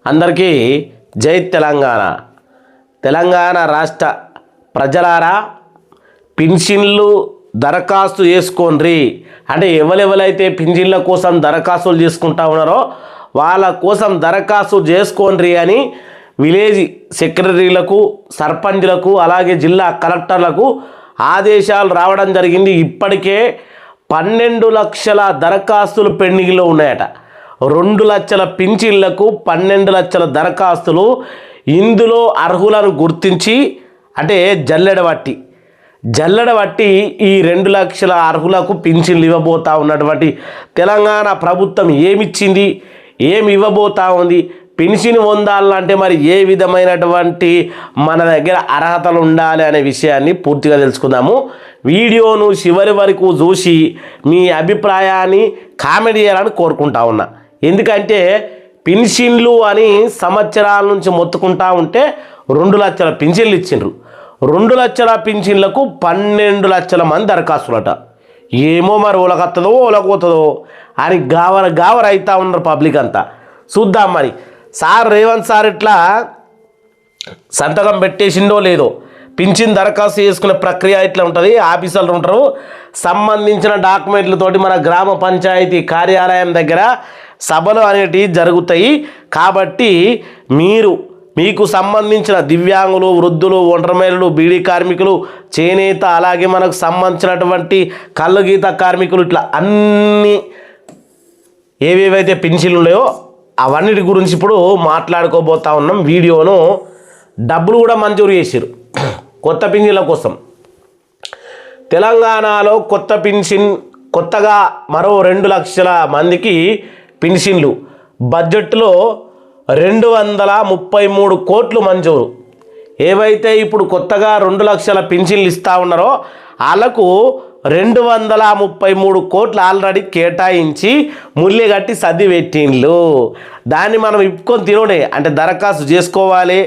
అందరికీ జై తెలంగాణ. తెలంగాణ రాష్ట్ర ప్రజలారా, పింఛన్లు దరఖాస్తు చేసుకోండి. అంటే ఎవరెవరైతే పింఛన్ల కోసం దరఖాస్తులు చేసుకుంటా ఉన్నారో వాళ్ళ కోసం దరఖాస్తు చేసుకోండి అని విలేజ్ సెక్రటరీలకు, సర్పంచ్లకు, అలాగే జిల్లా కలెక్టర్లకు ఆదేశాలు రావడం జరిగింది. ఇప్పటికే 12 లక్షల దరఖాస్తులు పెండింగ్లో ఉన్నాయట. 2 లక్షల పింఛన్లకు 12 లక్షల దరఖాస్తులు. ఇందులో అర్హులను గుర్తించి అంటే జల్లెడ బట్టి ఈ 2 లక్షల అర్హులకు పింఛన్లు ఇవ్వబోతా ఉన్నటువంటి తెలంగాణ ప్రభుత్వం ఏమిచ్చింది, ఏమి ఇవ్వబోతా ఉంది, పెన్షన్ పొందాలంటే మరి ఏ విధమైనటువంటి మన దగ్గర అర్హతలు ఉండాలి అనే విషయాన్ని పూర్తిగా తెలుసుకుందాము. వీడియోను చివరి వరకు చూసి మీ అభిప్రాయాన్ని కామెంట్ చేయాలని కోరుకుంటా ఉన్నా. ఎందుకంటే పెన్షన్లు అని సంవత్సరాల నుంచి మొత్తుకుంటా ఉంటే 2 లక్షల పింఛన్లు ఇచ్చిండ్రు. 2 లక్షల పింఛన్లకు 12 లక్షల మంది దరఖాస్తులట. ఏమో మరి ఓలకత్తదో ఓలకపోతుందో అని గావర అవుతా ఉన్నారు పబ్లిక్ అంతా. చూద్దాం మరి రేవంత్ సార్ ఇట్లా సంతకం పెట్టేసిండో లేదో. పింఛన్ దరఖాస్తు చేసుకునే ప్రక్రియ ఇట్లా ఉంటుంది. ఆఫీసర్లు ఉంటారు, సంబంధించిన డాక్యుమెంట్లతోటి మన గ్రామ పంచాయతీ కార్యాలయం దగ్గర సభలు అనేటివి జరుగుతాయి. కాబట్టి మీకు సంబంధించిన దివ్యాంగులు, వృద్ధులు, ఒంటరి మహిళలు, బీడీ కార్మికులు, చేనేత, అలాగే మనకు సంబంధించినటువంటి కళ్ళు గీత కార్మికులు, ఇట్లా అన్నీ ఏవేవైతే పెన్షన్లు ఉన్నాయో అవన్నిటి గురించి ఇప్పుడు మాట్లాడుకోబోతా ఉన్నాం. వీడియోను డబ్బులు కూడా మంజూరు చేశారు కొత్త పింఛన్ల కోసం. తెలంగాణలో కొత్తగా మరో 2 లక్షల మందికి పెన్షన్లు. బడ్జెట్లో 233 కోట్లు మంజూరు. ఏవైతే ఇప్పుడు కొత్తగా 2 లక్షల పెన్షన్లు ఇస్తూ ఉన్నారో వాళ్ళకు 233 కోట్లు ఆల్రెడీ కేటాయించి ముల్లి కట్టి సర్ది పెట్టిండ్లు. దాన్ని మనం ఇప్పుకొని తినడే అంటే దరఖాస్తు చేసుకోవాలి,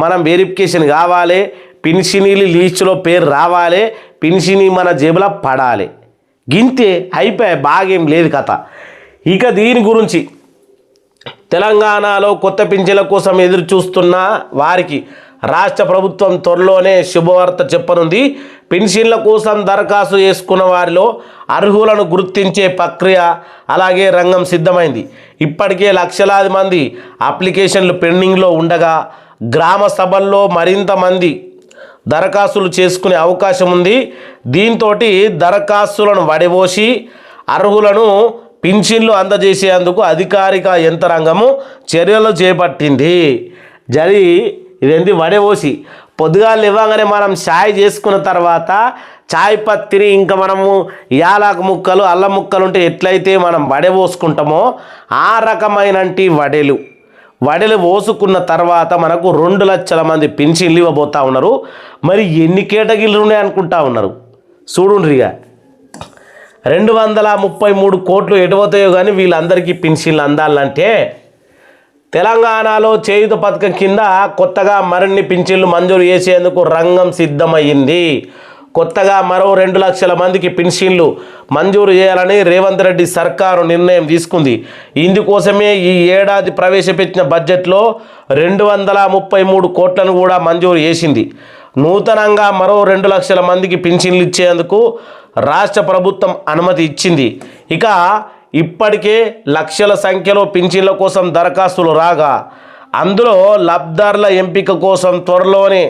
మనం వెరిఫికేషన్ కావాలి, పెన్షనీలు లిస్టులో పేరు రావాలి, పెన్షనీ మన జేబులో పడాలి. గింతే అయిపోయి, బాగేం లేదు కథ. ఇక దీని గురించి తెలంగాణలో కొత్త పింఛన్ల కోసం ఎదురు చూస్తున్న వారికి రాష్ట్ర ప్రభుత్వం త్వరలోనే శుభవార్త చెప్పనుంది. పెన్షన్ల కోసం దరఖాస్తు చేసుకున్న వారిలో అర్హులను గుర్తించే ప్రక్రియ అలాగే రంగం సిద్ధమైంది. ఇప్పటికే లక్షలాది మంది అప్లికేషన్లు పెండింగ్లో ఉండగా గ్రామ సభల్లో మరింత మంది దరఖాస్తులు చేసుకునే అవకాశం ఉంది. దీంతో దరఖాస్తులను వడబోసి అర్హులను పింఛన్లు అందజేసేందుకు అధికారిక యంత్రాంగము చర్యలు చేపట్టింది. ఇదేంటి వడబోసి పొద్దుగాలు ఇవ్వగానే మనం ఛాయ్ చేసుకున్న తర్వాత ఛాయ్ పత్తిని ఇంకా మనము యాలకు ముక్కలు, అల్లం ముక్కలు ఉంటే ఎట్లయితే మనం వడబోసుకుంటామో ఆ రకమైనటి వడలు పోసుకున్న తర్వాత మనకు 2 లక్షల మంది పెన్షన్లు ఇవ్వబోతా ఉన్నారు. మరి ఎన్ని కేటగిరీలు ఉన్నాయి అనుకుంటా ఉన్నారు చూడుండ్రిగా. 233 కోట్లు ఎటుపోతాయో కానీ వీళ్ళందరికీ పెన్షన్లు అందాలంటే తెలంగాణలో చేయుత పథకం కింద కొత్తగా మరిన్ని పింఛన్లు మంజూరు చేసేందుకు రంగం సిద్ధమైంది. కొత్తగా మరో 2 లక్షల మందికి పెన్షన్లు మంజూరు చేయాలని రేవంత్ రెడ్డి సర్కారు నిర్ణయం తీసుకుంది. ఇందుకోసమే ఈ ఏడాది ప్రవేశపెట్టిన బడ్జెట్లో 233 కోట్లను కూడా మంజూరు చేసింది. నూతనంగా మరో 2 లక్షల మందికి పెన్షన్లు ఇచ్చేందుకు రాష్ట్ర ప్రభుత్వం అనుమతి ఇచ్చింది. ఇక ఇప్పటికే లక్షల సంఖ్యలో పింఛన్ల కోసం దరఖాస్తులు రాగా అందులో లబ్ధిదారుల ఎంపిక కోసం త్వరలోనే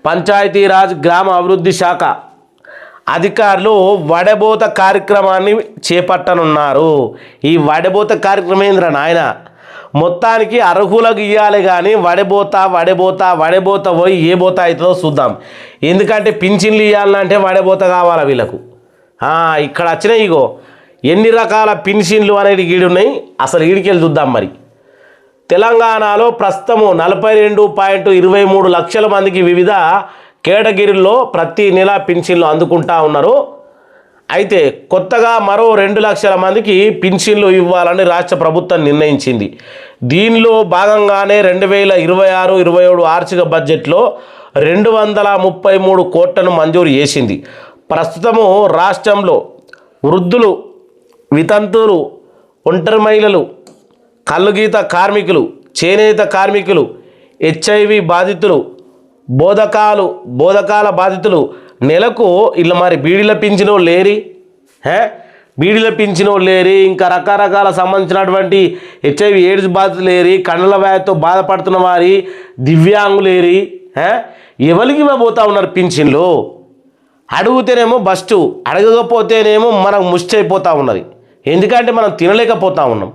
పంచాయతీరాజ్ గ్రామ అభివృద్ధి శాఖ అధికారులు వడబోత కార్యక్రమాన్ని చేపట్టనున్నారు. ఈ వడబోత కార్యక్రమం ఏంద్రా నాయన, మొత్తానికి అర్హులకు ఇవ్వాలి కానీ వడబోత పోయి ఏ బోత అవుతుందో చూద్దాం. ఎందుకంటే పింఛన్లు ఇవ్వాలంటే వడబోత కావాలా వీళ్ళకు. ఇక్కడ వచ్చినాయి ఇగో ఎన్ని రకాల పెన్షన్లు అనేది ఉన్నాయి. అసలు ఈడికెళ్ళి చూద్దాం. మరి తెలంగాణలో ప్రస్తుతము 42.23 లక్షల మందికి వివిధ కేటగిరీల్లో ప్రతి నెల పెన్షన్లు అందుకుంటా ఉన్నారు. అయితే కొత్తగా మరో 2 లక్షల మందికి పెన్షన్లు ఇవ్వాలని రాష్ట్ర ప్రభుత్వం నిర్ణయించింది. దీనిలో భాగంగానే 2026-27 ఆర్థిక బడ్జెట్లో 233 కోట్లను మంజూరు చేసింది. ప్రస్తుతము రాష్ట్రంలో వృద్ధులు, వితంతువులు, ఒంటరి మహిళలు, కళ్ళు గీత కార్మికులు, చేనేత కార్మికులు, హెచ్ఐవి బాధితులు, బోధకాల బాధితులు నెలకు ఇలా మరి బీడీల పింఛను లేరి బీడీల పింఛను లేరి, ఇంకా రకరకాల సంబంధించినటువంటి హెచ్ఐవి ఎయిడ్స్ బాధితులు లేరి, కండల వ్యాధితో బాధపడుతున్న వారి, దివ్యాంగులేరి ఎవరికి ఇవ్వబోతా ఉన్నారు పింఛన్లు? అడుగుతేనేమో బస్టు, అడగకపోతేనేమో మనకు ముష్టి అయిపోతూ ఉన్నది. ఎందుకంటే మనం తినలేకపోతా ఉన్నాం.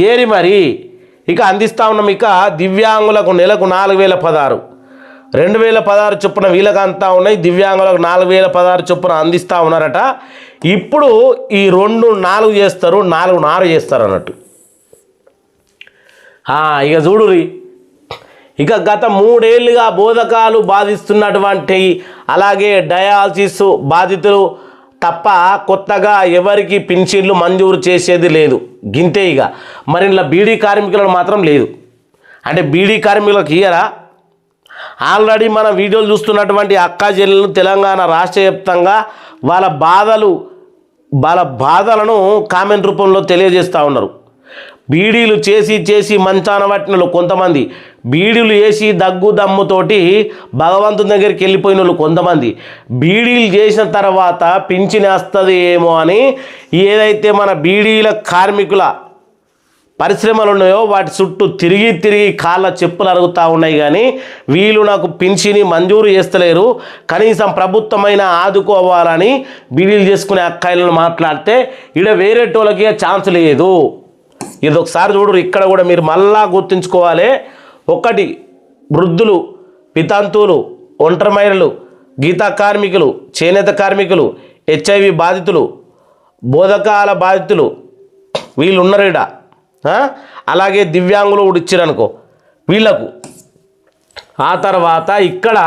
ఏరి మరి ఇక అందిస్తూ ఉన్నాం. ఇక దివ్యాంగులకు నెలకు 4016 2016 చొప్పున వీళ్ళకి అంతా ఉన్నాయి. దివ్యాంగులకు 4016 చొప్పున అందిస్తూ ఉన్నారట. ఇప్పుడు ఈ 4 చేస్తారు, 4 చేస్తారు అన్నట్టు. ఇక చూడురి, ఇక గత 3 ఏళ్ళుగా బోధకాలు బాధిస్తున్నటువంటి, అలాగే డయాలసిస్ బాధితులు తప్ప కొత్తగా ఎవరికి పింఛన్లు మంజూరు చేసేది లేదు. గింతే ఇక. మరి ఇలా బీడీ కార్మికులకు మాత్రం లేదు. అంటే బీడీ కార్మికులకు ఇయ్యరా? ఆల్రెడీ మన వీడియోలు చూస్తున్నటువంటి అక్కా చెల్లెలు తెలంగాణ రాష్ట్ర వ్యాప్తంగా వాళ్ళ బాధలను కామెంట్ రూపంలో తెలియజేస్తూ ఉన్నారు. బీడీలు చేసి మంచాన పట్టిన కొంతమంది, బీడీలు వేసి దగ్గు దమ్ముతోటి భగవంతుని దగ్గరికి వెళ్ళిపోయిన వాళ్ళు కొంతమంది, బీడీలు చేసిన తర్వాత పింఛన్ వస్తుంది ఏమో అని ఏదైతే మన బీడీల కార్మికుల పరిశ్రమలు ఉన్నాయో వాటి చుట్టూ తిరిగి కాళ్ళ చెప్పులు అరుగుతూ ఉన్నాయి. కానీ వీళ్ళు నాకు పింఛని మంజూరు చేస్తలేరు, కనీసం ప్రభుత్వమైన ఆదుకోవాలని బీడీలు చేసుకునే అక్కాయిలను మాట్లాడితే ఈడ వేరేటోళ్ళకి ఛాన్స్ లేదు. ఇది ఒకసారి చూడరు. ఇక్కడ కూడా మీరు మళ్ళా గుర్తుంచుకోవాలి. ఒకటి, వృద్ధులు, వితంతువులు, ఒంటరి మహిళలు, గీతా కార్మికులు, చేనేత కార్మికులు, హెచ్ఐవి బాధితులు, బోధకాల బాధితులు వీళ్ళు ఉన్నారు ఈడ. అలాగే దివ్యాంగులు కూడా ఇచ్చారనుకో వీళ్ళకు. ఆ తర్వాత ఇక్కడ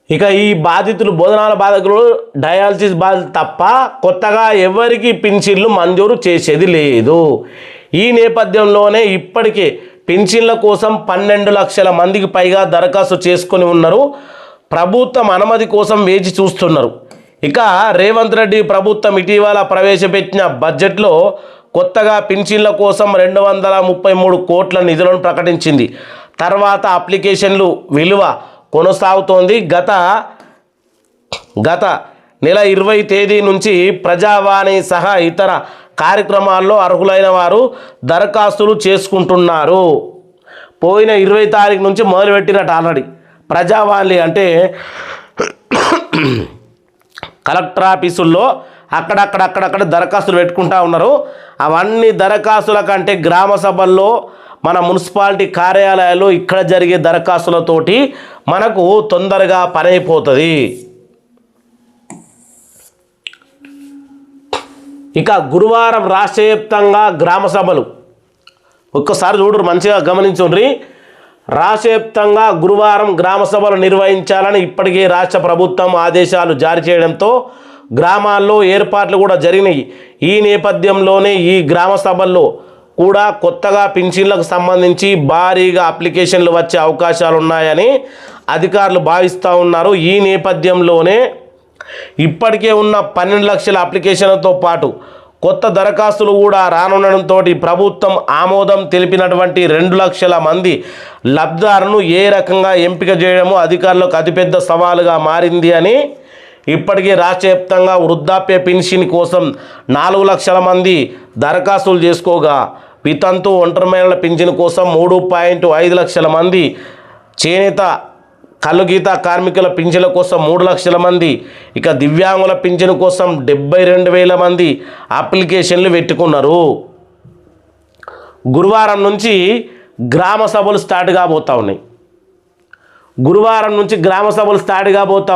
ఇక ఈ బాధితులు, బోధనాల బాధితులు, డయాలసిస్ బాధితులు తప్ప కొత్తగా ఎవరికి పింఛన్లు మంజూరు చేసేది లేదు. ఈ నేపథ్యంలోనే ఇప్పటికే పింఛన్ల కోసం 12 లక్షల మందికి పైగా దరఖాస్తు చేసుకొని ఉన్నారు. ప్రభుత్వం అనుమతి కోసం వేచి చూస్తున్నారు. ఇక రేవంత్ రెడ్డి ప్రభుత్వం ఇటీవల ప్రవేశపెట్టిన బడ్జెట్లో కొత్తగా పింఛన్ల కోసం 233 కోట్ల నిధులను ప్రకటించింది. తర్వాత అప్లికేషన్లు విలువ కొనసాగుతోంది. గత నెల 20 తేదీ నుంచి ప్రజావాణి సహా ఇతర కార్యక్రమాల్లో అర్హులైన వారు దరఖాస్తులు చేసుకుంటున్నారు. పోయిన 20 తారీఖు నుంచి మొదలుపెట్టినట్టు ఆల్రెడీ ప్రజావాణి అంటే కలెక్టర్ ఆఫీసుల్లో అక్కడక్కడ దరఖాస్తులు పెట్టుకుంటూ ఉన్నారు. అవన్నీ దరఖాస్తుల కంటే గ్రామ సభల్లో, మన మున్సిపాలిటీ కార్యాలయాల్లో ఇక్కడ జరిగే దరఖాస్తులతోటి మనకు తొందరగా పని అయిపోతుంది. ఇక గురువారం రాష్ట్ర వ్యాప్తంగా గ్రామ సభలు ఒక్కసారి చూడరు, మంచిగా గమనించుండ్రి. రాష్ట్ర వ్యాప్తంగా గురువారం గ్రామ సభలు నిర్వహించాలని ఇప్పటికే రాష్ట్ర ప్రభుత్వం ఆదేశాలు జారీ చేయడంతో గ్రామాల్లో ఏర్పాట్లు కూడా జరిగినాయి. ఈ నేపథ్యంలోనే ఈ గ్రామ సభల్లో కూడా కొత్తగా పింఛన్లకు సంబంధించి భారీగా అప్లికేషన్లు వచ్చే అవకాశాలు ఉన్నాయని అధికారులు భావిస్తూ ఉన్నారు. ఈ నేపథ్యంలోనే ఇప్పటికే ఉన్న 12 లక్షల అప్లికేషన్లతో పాటు కొత్త దరఖాస్తులు కూడా రానుండడంతో ప్రభుత్వం ఆమోదం తెలిపినటువంటి 2 లక్షల మంది లబ్ధిదారులను ఏ రకంగా ఎంపిక చేయడము అధికారులకు అతిపెద్ద సవాలుగా మారింది అని ఇప్పటికే రాష్ట్ర వ్యాప్తంగా వృద్ధాప్య పెన్షన్ కోసం 4 లక్షల మంది దరఖాస్తులు చేసుకోగా, వితంతు ఒంటరి మహిళల పింఛన్ కోసం 3.5 లక్షల మంది, చేనేత కలుగీత కార్మికుల పింఛన్ల కోసం 3 లక్షల మంది, ఇక దివ్యాంగుల పింఛన్ కోసం 72,000 మంది అప్లికేషన్లు పెట్టుకున్నారు. గురువారం నుంచి గ్రామ సభలు స్టార్ట్ కాబోతూ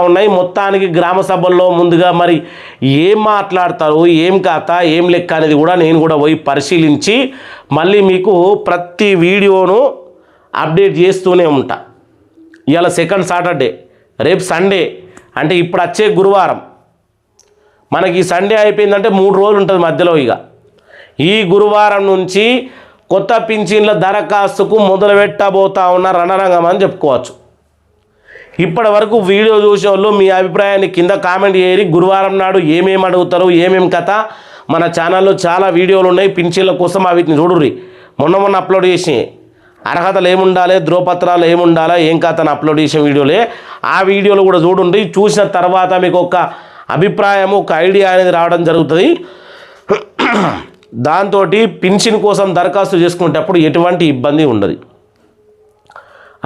ఉన్నాయి. మొత్తానికి గ్రామ సభల్లో ముందుగా మరి ఏం మాట్లాడతారు, ఏం కథ, ఏం లెక్క అనేది కూడా నేను కూడా పోయి పరిశీలించి మళ్ళీ మీకు ప్రతి వీడియోను అప్డేట్ చేస్తూనే ఉంటా. ఇవాళ సెకండ్ సాటర్డే, రేపు సండే, అంటే ఇప్పుడు వచ్చే గురువారం. మనకి ఈ సండే అయిపోయిందంటే 3 రోజులు ఉంటుంది మధ్యలో. ఇక ఈ గురువారం నుంచి కొత్త పింఛన్ల దరఖాస్తుకు మొదలు పెట్టబోతా ఉన్న రణరంగం అని చెప్పుకోవచ్చు. ఇప్పటి వరకు వీడియో చూసే వాళ్ళు మీ అభిప్రాయాన్ని కింద కామెంట్ చేయరి. గురువారం నాడు ఏమేమి అడుగుతారు, ఏమేమి కథ, మన ఛానల్లో చాలా వీడియోలు ఉన్నాయి పింఛన్ల కోసం, వీటిని చూడుర్రి. మొన్న అప్లోడ్ చేసి అర్హతలు ఏముండాలి, ధ్రువపత్రాలు ఏముండాలి, ఏం కథను అప్లోడ్ చేసిన వీడియోలే. ఆ వీడియోలు కూడా చూడండి. చూసిన తర్వాత మీకు ఒక అభిప్రాయం, ఒక ఐడియా అనేది రావడం జరుగుతుంది. దాంతో పింఛన్ కోసం దరఖాస్తు చేసుకునేటప్పుడు ఎటువంటి ఇబ్బంది ఉండదు.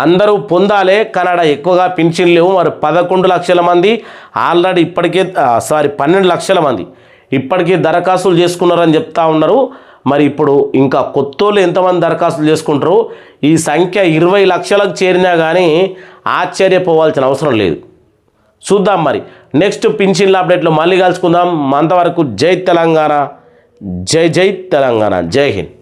అందరూ పొందాలే, కానీ ఎక్కువగా పింఛన్ లేవు. మరి 11 లక్షల మంది ఆల్రెడీ ఇప్పటికే 12 లక్షల మంది ఇప్పటికే దరఖాస్తులు చేసుకున్నారని చెప్తా ఉన్నారు. మరి ఇప్పుడు ఇంకా కొత్తోళ్ళు ఎంతమంది దరఖాస్తులు చేసుకుంటారు? ఈ సంఖ్య 20 లక్షలకు చేరినా కానీ ఆశ్చర్యపోవాల్సిన అవసరం లేదు. చూద్దాం మరి నెక్స్ట్ పింఛన్ల అప్డేట్లో మళ్ళీ కలుసుకుందాం. అంతవరకు జై తెలంగాణ, జై జై తెలంగాణ, జై హింద్.